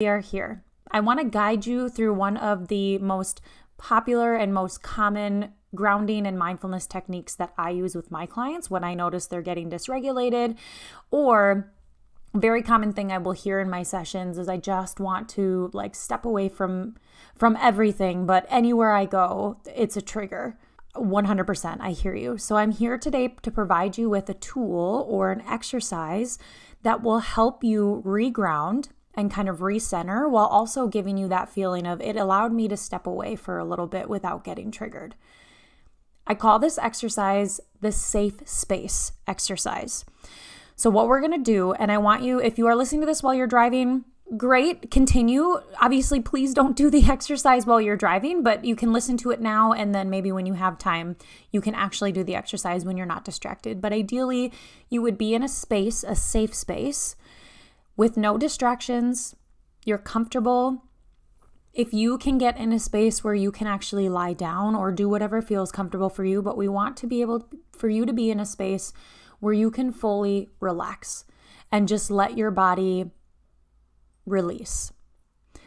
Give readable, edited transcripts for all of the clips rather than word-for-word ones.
We are here. I want to guide you through one of the most popular and most common grounding and mindfulness techniques that I use with my clients when I notice they're getting dysregulated, or very common thing I will hear in my sessions is I just want to step away from everything, but anywhere I go, it's a trigger. 100%, I hear you. So I'm here today to provide you with a tool or an exercise that will help you reground and kind of recenter while also giving you that feeling of it allowed me to step away for a little bit without getting triggered. I call this exercise the safe space exercise. So what we're going to do, and I want you, if you are listening to this while you're driving, great, continue. Obviously, please don't do the exercise while you're driving, but you can listen to it now, and then maybe when you have time, you can actually do the exercise when you're not distracted. But ideally, you would be in a space, a safe space, with no distractions. You're comfortable. If you can get in a space where you can actually lie down or do whatever feels comfortable for you, but we want to be able for you to be in a space where you can fully relax and just let your body release.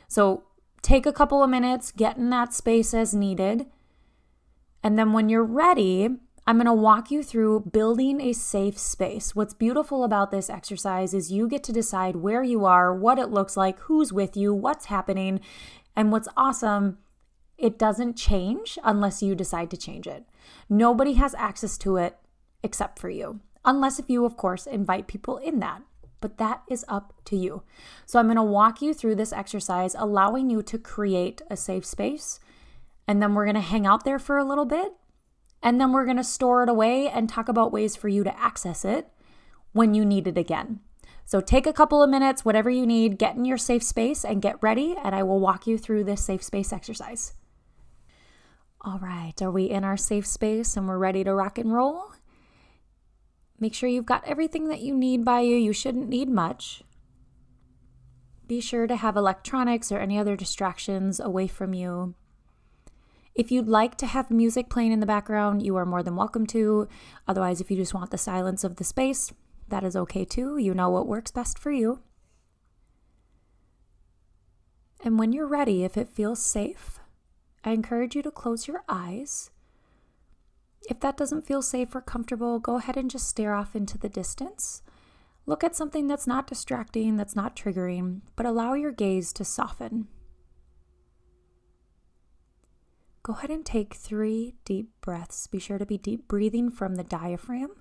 So take a couple of minutes, get in that space as needed. And then when you're ready, I'm going to walk you through building a safe space. What's beautiful about this exercise is you get to decide where you are, what it looks like, who's with you, what's happening. And what's awesome, it doesn't change unless you decide to change it. Nobody has access to it except for you. Unless if you, of course, invite people in that. But that is up to you. So I'm going to walk you through this exercise, allowing you to create a safe space. And then we're going to hang out there for a little bit. And then we're going to store it away and talk about ways for you to access it when you need it again. So take a couple of minutes, whatever you need, get in your safe space and get ready. And I will walk you through this safe space exercise. All right, are we in our safe space and we're ready to rock and roll? Make sure you've got everything that you need by you. You shouldn't need much. Be sure to have electronics or any other distractions away from you. If you'd like to have music playing in the background, you are more than welcome to. Otherwise, if you just want the silence of the space, that is okay too. You know what works best for you. And when you're ready, if it feels safe, I encourage you to close your eyes. If that doesn't feel safe or comfortable, go ahead and just stare off into the distance. Look at something that's not distracting, that's not triggering, but allow your gaze to soften. Go ahead and take 3 deep breaths. Be sure to be deep breathing from the diaphragm.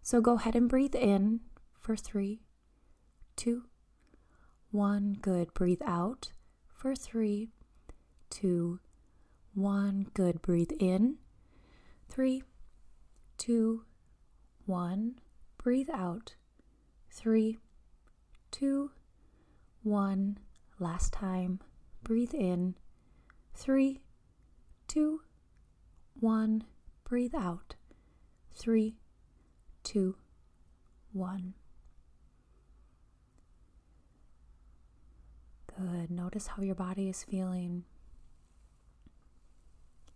So go ahead and breathe in for 3, 2, 1. Good. Breathe out for 3, 2, 1. Good. Breathe in. 3, 2, 1. Breathe out. 3, 2, 1. Last time. Breathe in. 3, 2, 1. Breathe out. 3, 2, 1. Good. Notice how your body is feeling.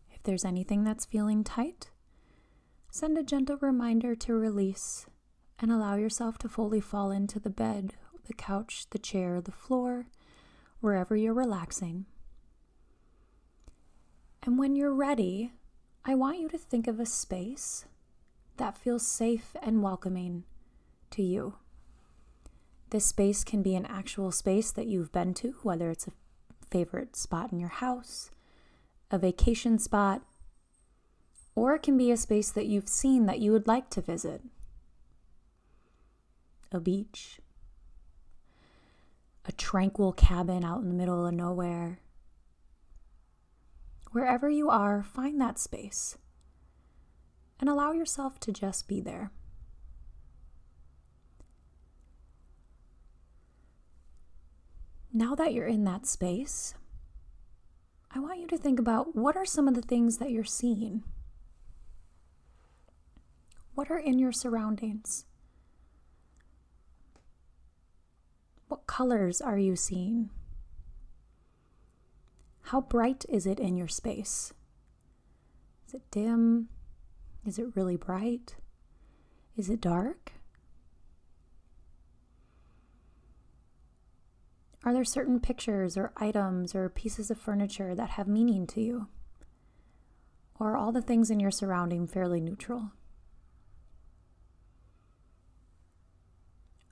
If there's anything that's feeling tight, send a gentle reminder to release and allow yourself to fully fall into the bed, the couch, the chair, the floor, wherever you're relaxing. And when you're ready, I want you to think of a space that feels safe and welcoming to you. This space can be an actual space that you've been to, whether it's a favorite spot in your house, a vacation spot, or it can be a space that you've seen that you would like to visit. A beach, a tranquil cabin out in the middle of nowhere. Wherever you are, find that space and allow yourself to just be there. Now that you're in that space, I want you to think about what are some of the things that you're seeing? What are in your surroundings? What colors are you seeing? How bright is it in your space? Is it dim? Is it really bright? Is it dark? Are there certain pictures or items or pieces of furniture that have meaning to you? Or are all the things in your surrounding fairly neutral?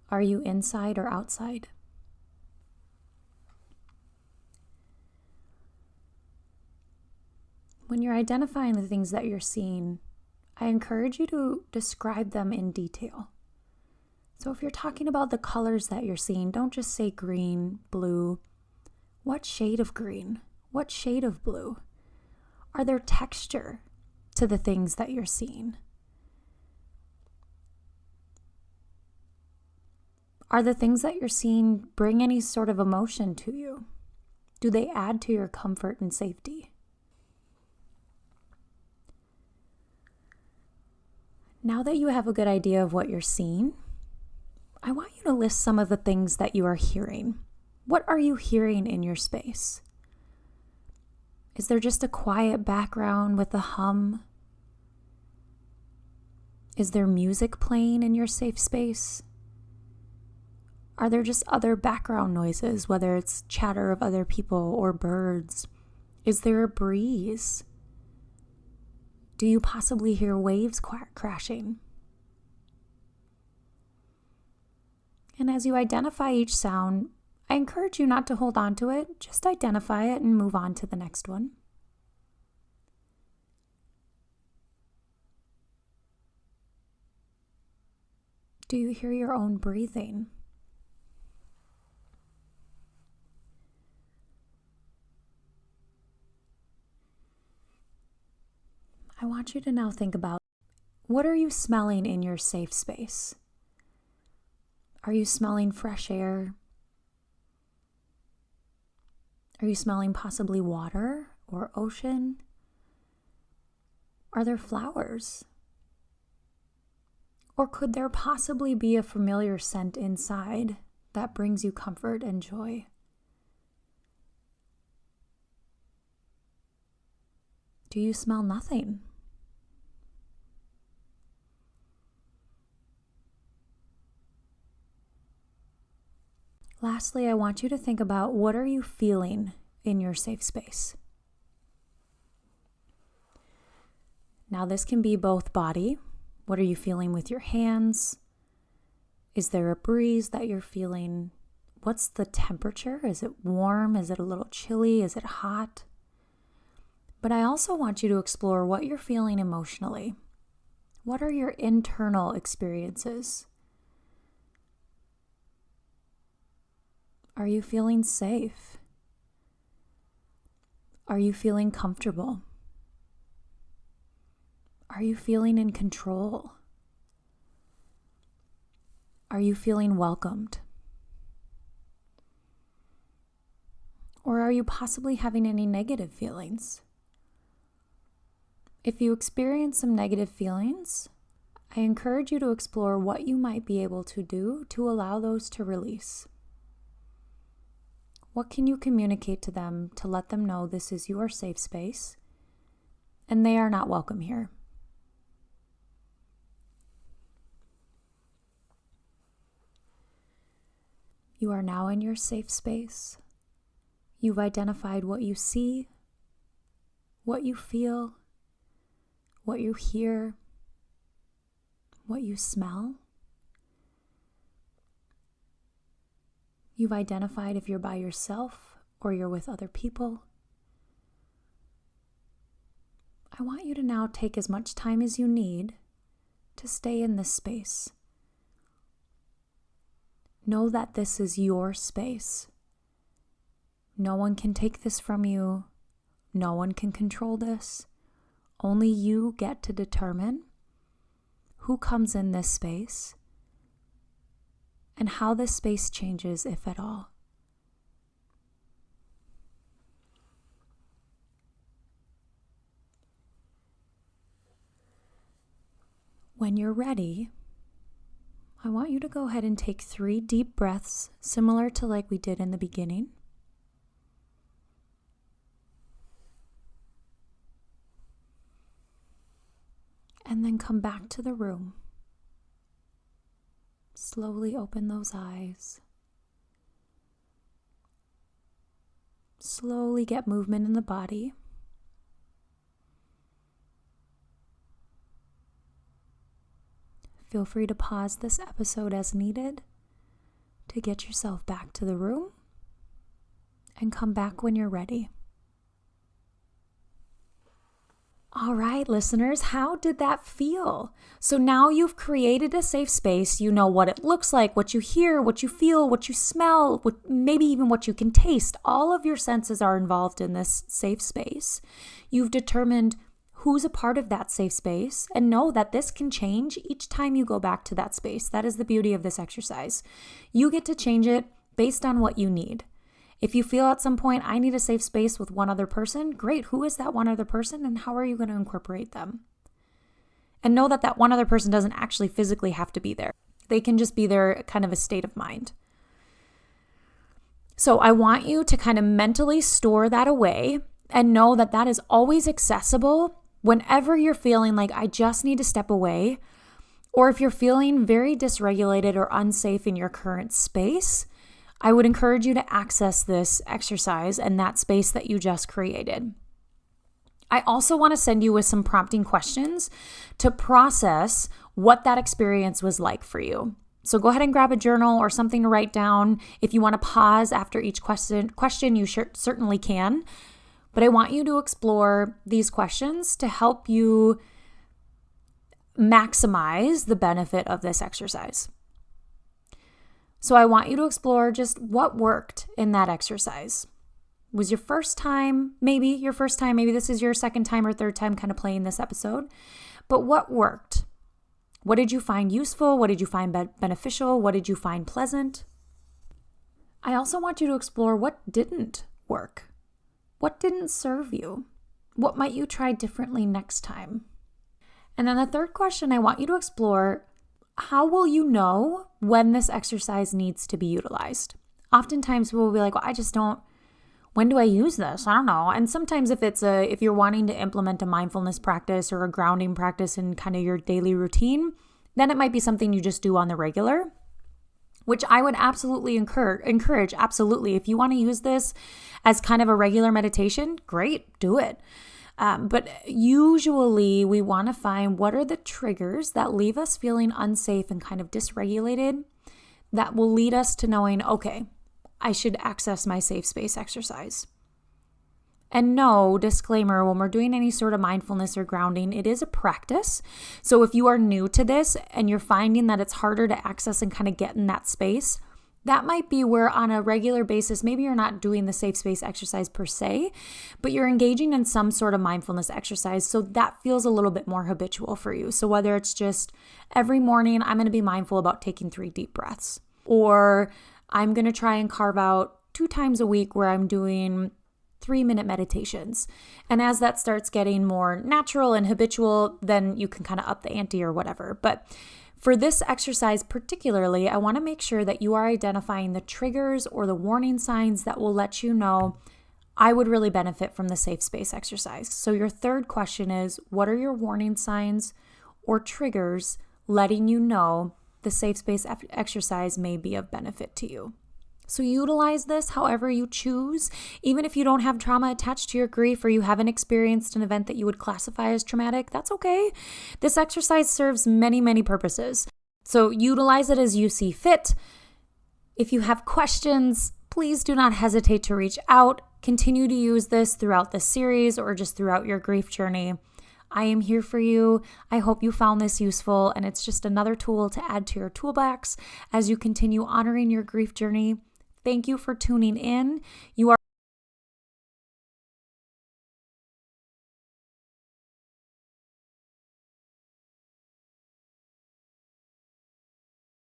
Are you inside or outside? When you're identifying the things that you're seeing, I encourage you to describe them in detail. So if you're talking about the colors that you're seeing, don't just say green, blue. What shade of green? What shade of blue? Are there texture to the things that you're seeing? Are the things that you're seeing bring any sort of emotion to you? Do they add to your comfort and safety? Now that you have a good idea of what you're seeing, I want you to list some of the things that you are hearing. What are you hearing in your space? Is there just a quiet background with a hum? Is there music playing in your safe space? Are there just other background noises, whether it's chatter of other people or birds? Is there a breeze? Do you possibly hear waves crashing? And as you identify each sound, I encourage you not to hold on to it. Just identify it and move on to the next one. Do you hear your own breathing? I want you to now think about, what are you smelling in your safe space? Are you smelling fresh air? Are you smelling possibly water or ocean? Are there flowers? Or could there possibly be a familiar scent inside that brings you comfort and joy? Do you smell nothing? Lastly, I want you to think about, what are you feeling in your safe space? Now, this can be both body. What are you feeling with your hands? Is there a breeze that you're feeling? What's the temperature? Is it warm? Is it a little chilly? Is it hot? But I also want you to explore what you're feeling emotionally. What are your internal experiences? Are you feeling safe? Are you feeling comfortable? Are you feeling in control? Are you feeling welcomed? Or are you possibly having any negative feelings? If you experience some negative feelings, I encourage you to explore what you might be able to do to allow those to release. What can you communicate to them to let them know this is your safe space and they are not welcome here? You are now in your safe space. You've identified what you see, what you feel, what you hear, what you smell. You've identified if you're by yourself or you're with other people. I want you to now take as much time as you need to stay in this space. Know that this is your space. No one can take this from you. No one can control this. Only you get to determine who comes in this space and how this space changes, if at all. When you're ready, I want you to go ahead and take 3 deep breaths, similar to like we did in the beginning. And then come back to the room. Slowly open those eyes. Slowly get movement in the body. Feel free to pause this episode as needed to get yourself back to the room and come back when you're ready. All right, listeners, how did that feel? So now you've created a safe space. You know what it looks like, what you hear, what you feel, what you smell, maybe even what you can taste. All of your senses are involved in this safe space. You've determined who's a part of that safe space, and know that this can change each time you go back to that space. That is the beauty of this exercise. You get to change it based on what you need. If you feel at some point, I need a safe space with one other person, great. Who is that one other person, and how are you going to incorporate them? And know that that one other person doesn't actually physically have to be there. They can just be there, kind of a state of mind. So I want you to kind of mentally store that away and know that that is always accessible whenever you're feeling like I just need to step away, or if you're feeling very dysregulated or unsafe in your current space. I would encourage you to access this exercise and that space that you just created. I also want to send you with some prompting questions to process what that experience was like for you. So go ahead and grab a journal or something to write down. If you want to pause after each question, you certainly can. But I want you to explore these questions to help you maximize the benefit of this exercise. So I want you to explore just what worked in that exercise. Was your first time, maybe this is your second time or third time kind of playing this episode, but what worked? What did you find useful? What did you find beneficial? What did you find pleasant? I also want you to explore what didn't work. What didn't serve you? What might you try differently next time? And then the third question I want you to explore: how will you know when this exercise needs to be utilized? Oftentimes we'll be like, well, when do I use this? I don't know. And sometimes if you're wanting to implement a mindfulness practice or a grounding practice in kind of your daily routine, then it might be something you just do on the regular, which I would absolutely encourage. Absolutely. If you want to use this as kind of a regular meditation, great, do it. But usually we want to find what are the triggers that leave us feeling unsafe and kind of dysregulated that will lead us to knowing, okay, I should access my safe space exercise. And no, disclaimer, when we're doing any sort of mindfulness or grounding, it is a practice. So if you are new to this and you're finding that it's harder to access and kind of get in that space, that might be where on a regular basis, maybe you're not doing the safe space exercise per se, but you're engaging in some sort of mindfulness exercise. So that feels a little bit more habitual for you. So whether it's just every morning, I'm going to be mindful about taking 3 deep breaths, or I'm going to try and carve out 2 times a week where I'm doing 3-minute meditations. And as that starts getting more natural and habitual, then you can kind of up the ante or whatever. But for this exercise particularly, I want to make sure that you are identifying the triggers or the warning signs that will let you know I would really benefit from the safe space exercise. So your third question is, what are your warning signs or triggers letting you know the safe space exercise may be of benefit to you? So utilize this however you choose. Even if you don't have trauma attached to your grief or you haven't experienced an event that you would classify as traumatic, that's okay. This exercise serves many, many purposes. So utilize it as you see fit. If you have questions, please do not hesitate to reach out. Continue to use this throughout the series or just throughout your grief journey. I am here for you. I hope you found this useful, and it's just another tool to add to your toolbox as you continue honoring your grief journey. Thank you for tuning in. You are